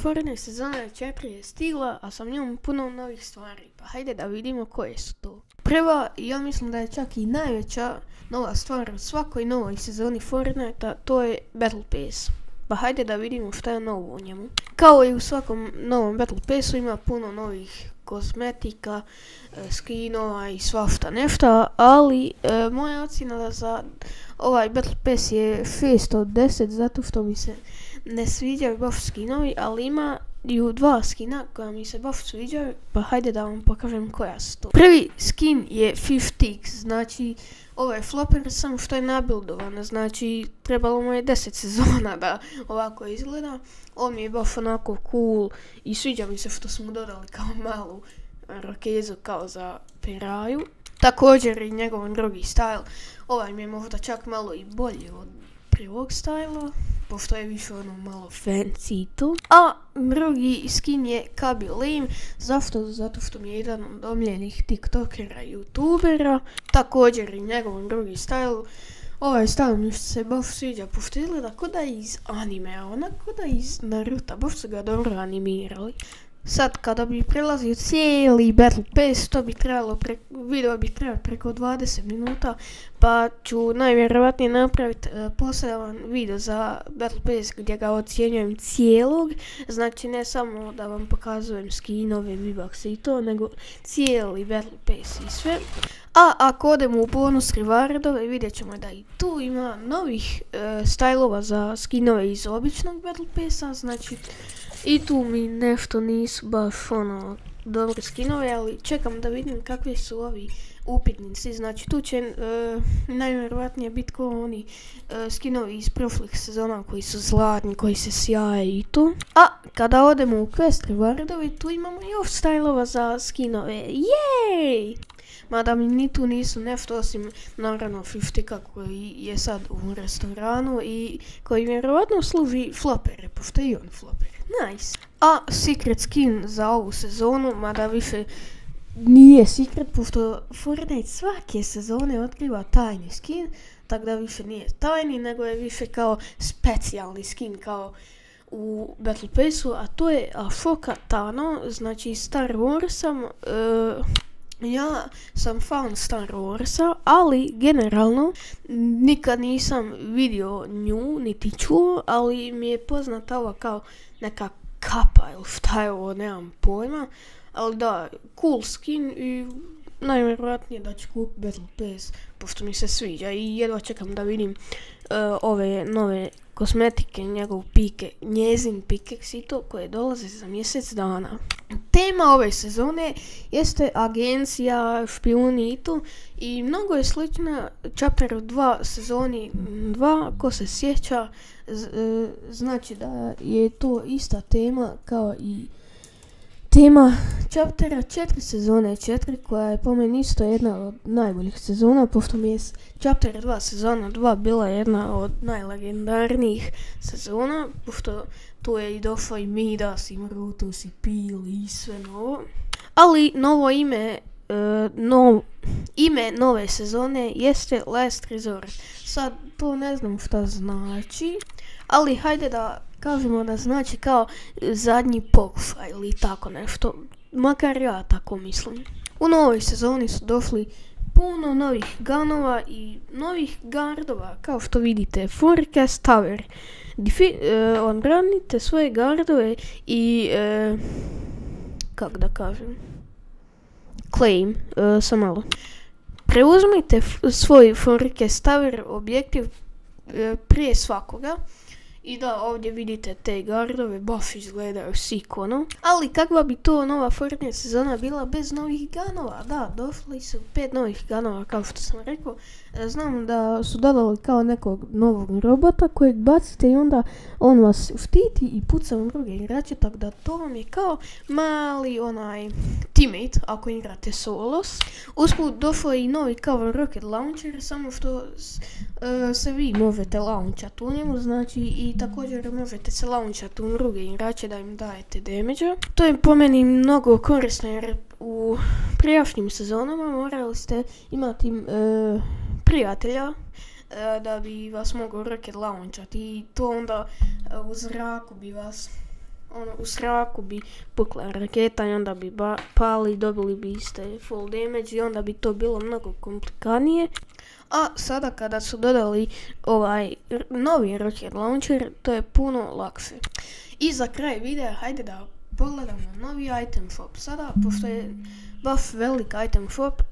Fortnite sezona 4 je stigla, a sa njom puno novih stvari, pa hajde da vidimo koje su to. Prva, ja mislim da je čak i najveća nova stvar u svakoj novoj sezoni Fortnite, to je Battle Pass. Pa hajde da vidimo šta je novo u njemu. Kao i u svakom novom Battle Passu ima puno novih kozmetika, skinova i svašta nešta, ali moja ocjena za ovaj Battle Pass je 6 od 10 zato što mi se ne sviđaju baš skinovi, ali ima i dva skina koja mi se baš sviđaju, pa hajde da vam pokažem koja su to. Prvi skin je 50x, znači ovaj flopper samo što je nabuildovana, znači trebalo mu je 10 sezona da ovako izgleda. On mi je baš onako cool i sviđa mi se što smo dodali kao malu rakezu kao za peraju. Također i njegov drugi style, ovaj mi je možda čak malo i bolji od prvog styla, pošto je više ono malo fancy i to. A drugi skin je Kaby Lame, zašto? Zato što mi je jedan od omiljenih tiktokera i youtubera. Također i njegov drugi style. Ovaj style mi se baš sviđa, pošto izgleda ko da je iz animea, onako da je iz Naruta, baš su ga dobro animirali. Sad kada bi prelazio cijeli Battle Pass, to bi trebalo, video bi trebalo preko 20 minuta, pa ću najvjerojatnije napraviti poseban video za Battle Pass gdje ga ocjenjujem cijelog, znači ne samo da vam pokazujem skinove, V-Bucks i to, nego cijeli Battle Pass i sve. A ako odemo u bonus rewardove, vidjet ćemo da i tu ima novih stylova za skinove iz običnog Battle Passa, znači i tu mi nešto nisu baš ono dobre skinove, ali čekam da vidim kakvi su ovi upitnici. Znači tu će najvjerojatnije biti ko oni skinovi iz prošlih sezona koji su zlatni, koji se sjaje i to. A kada odemo u quest rewardovi, tu imamo još stylova za skinove. Jej! Mada mi ni tu nisu nešto osim naravno 50 koji je sad u restoranu i koji vjerovatno služi flopere, pošto je i on flopere. Nice. A secret skin za ovu sezonu, mada više nije secret, pošto Fortnite svake sezone otkriva tajni skin, tako da više nije tajni, nego je više kao specijalni skin kao u Battle Passu, a to je Ashoka Tano, znači Star Warsa. Ja sam fan Star Warsa, ali generalno nikad nisam vidio nju, niti čuo, ali mi je poznata ova kao neka kapa ili šta je ovo, nemam pojma, ali da, cool skin i najvjerojatnije da ću kupiti Battle Pass, pošto mi se sviđa i jedva čekam da vidim ove nove kozmetike, njezin pickaxe i to koje dolaze za mjesec dana. Tema ove sezone jeste agencija, špijuni i to i mnogo je slična Chapteru 2 sezoni 2, ko se sjeća, znači da je to ista tema kao i tema Chaptera 4 sezone 4, koja je po meni isto jedna od najboljih sezona, pošto mi je Chapter 2 sezona 2 bila jedna od najlegendarnijih sezona, pošto tu je i došao i Midas, i Brutus, i Pil, i sve novo. Ali novo ime nove sezone jeste Last Resort. Sad to ne znam šta znači, ali hajde da kažemo da znači kao zadnji pokušaj ili tako nešto, makar ja tako mislim. U novoj sezoni su došli puno novih gunova i novih gardova, kao što vidite, Forecast Tower. Odbranite svoje gardove i, kako da kažem, claim, samo malo. Preuzmite svoj Forecast Tower objektiv prije svakoga. I da, ovdje vidite te gardove, baš izgledaju sikono. Ali kakva bi to nova Fortnite sezona bila bez novih gunova? Da, došli su 5 novih gunova, kao što sam rekao. Znam da su dodali kao nekog novog robota kojeg bacite i onda on vas štiti i puca u druge igrače, tako da to vam je kao mali onaj teammate ako igrate solos. Usput došao je i novi kao rocket launcher, samo što se vi možete launchati u njemu, znači i također možete se launchati u druge igrače da im dajete damage-a. To je po meni mnogo korisno jer u prijašnjim sezonama morali ste imati prijatelja da bi vas mogao rocket launchati i to onda u zraku bi vas u zraku bi pukla raketa i onda bi pali i dobili bi iste full damage i onda bi to bilo mnogo komplikanije. A sada kada su dodali ovaj novi rocket launcher, to je puno lakše. I za kraj videa, hajde da pogledamo novi item shop. Sada, pošto je baš velik item shop,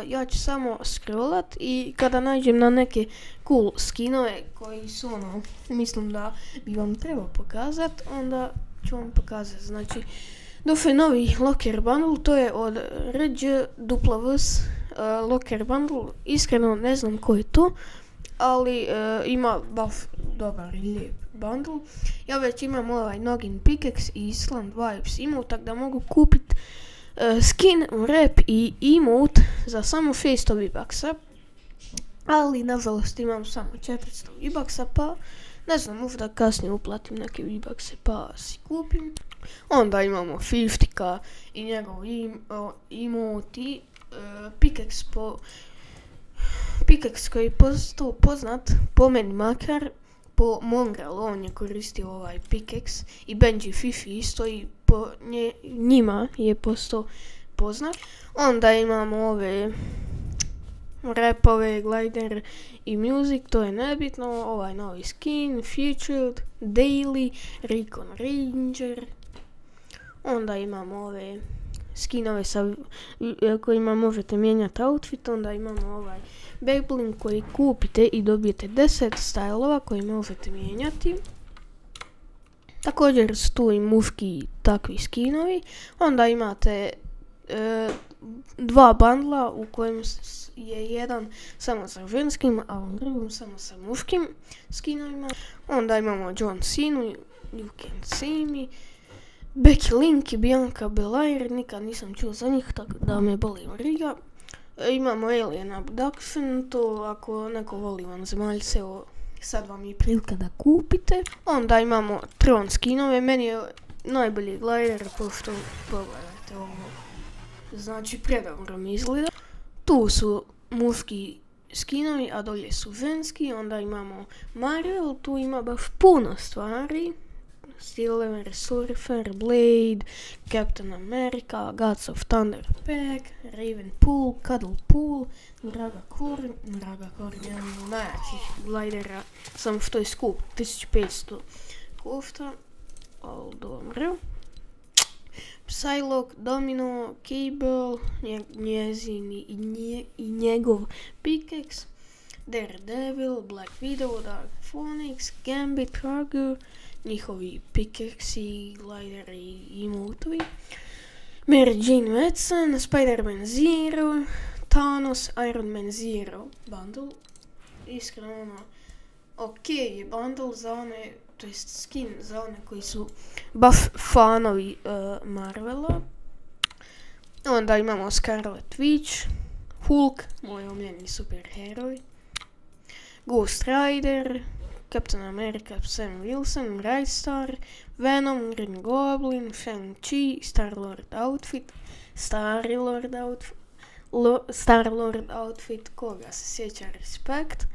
ja ću samo scrollat i kada nađem na neke cool skinove koji su mislim da bi vam trebao pokazat, onda ću vam pokazati. Znači, došao je novi locker bundle, to je od RGWS locker bundle. Iskreno ne znam ko je to, ali ima baš dobar i lijep bundle. Ja već imam ovaj Noggin Pickaxe i Island Vibes emote, tako da mogu kupit skin, rep i emote za samo 600 V-Bucksa. Ali nažalost imam samo 400 V-Bucksa, pa ne znam, možda kasnije uplatim neke V-Buckse pa si kupim. Onda imamo 50k i njegov emote i Pickaxe koji je postao poznat, po meni makar, po Mongrel, on je koristio ovaj Pickaxe i Benji Fifi isto i po njima je postao poznat. Onda imamo ove rapove, glider i music, to je nebitno, ovaj novi skin, featured, daily, recon ranger. Onda imamo ove skinove kojima možete mijenjati outfit, onda imamo ovaj Beyblade koji kupite i dobijete 10 stylova koji možete mijenjati. Također su tu i muški takvi skinovi. Onda imate dva bundla u kojem je jedan samo sa ženskim, a u drugom samo sa muškim skinovima. Onda imamo John Cena, You Can See Me, Becky Lynch i Bianca Belair, nikad nisam čuo za njih, tako da me boli briga. Imamo Alien Abduction, to ako neko voli vanzemaljce, sad vam je prilika da kupite. Onda imamo Tron skinove, meni je najbolji glider, pošto pogledajte ovo, znači predobro mi izgleda. Tu su muški skinovi, a dolje su ženski. Onda imamo Marvel, tu ima baš puno stvari. Silver Surfer, Blade, Captain America, Gods of Thunder Pack, Ravenpool, Cuddlepool, Draga Corn, jedan od najjačih glidera, samo što je skup, 1500 kofta, ali dobro. Psylocke, Domino, Cable, njezin i njegov Pickaxe, Daredevil, Black Widow, Dark Phoenix, Gambit, Ragu, njihovi Pickaxe, glideri i emotovi. Mary Jane Watson, Spider-Man Zero, Thanos, Iron Man Zero bundle. Iskreno ok je bundle za one, to jest skin za one koji su baš fanovi Marvela. Onda imamo Scarlet Witch, Hulk, moj omiljeni superheroj, Ghost Rider, Captain America, Sam Wilson, Bright Star, Venom, Green Goblin, Shang-Chi, Star-Lord outfit, koga se sjeća, respekt.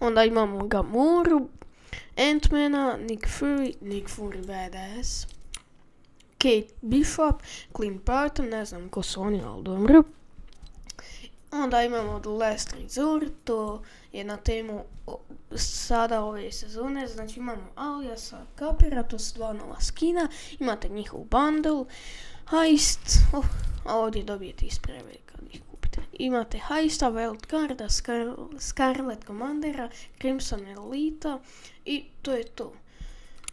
Onda imamo Gamoru, Ant-Mana, Nick Fury badass, Kate Bishop, Clint Barton, ne znam ko su oni, ali dobro. Onda imamo The Last Resort, to je na temu sada ove sezone, znači imamo Aliasa, Kapira, to su dva nova skina, imate njihov bundle, Heist, a ovdje dobijete isprave kad ih kupite. Imate Heista, Wild Carda, Scarlet Commandera, Crimson Elita i to je to.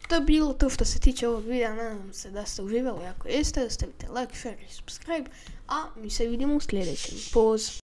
To je bilo to što se tiče ovog videa, nadam se da ste uživali, ako jeste, stavite like, share i subscribe, a mi se vidimo u sljedećem. Poz!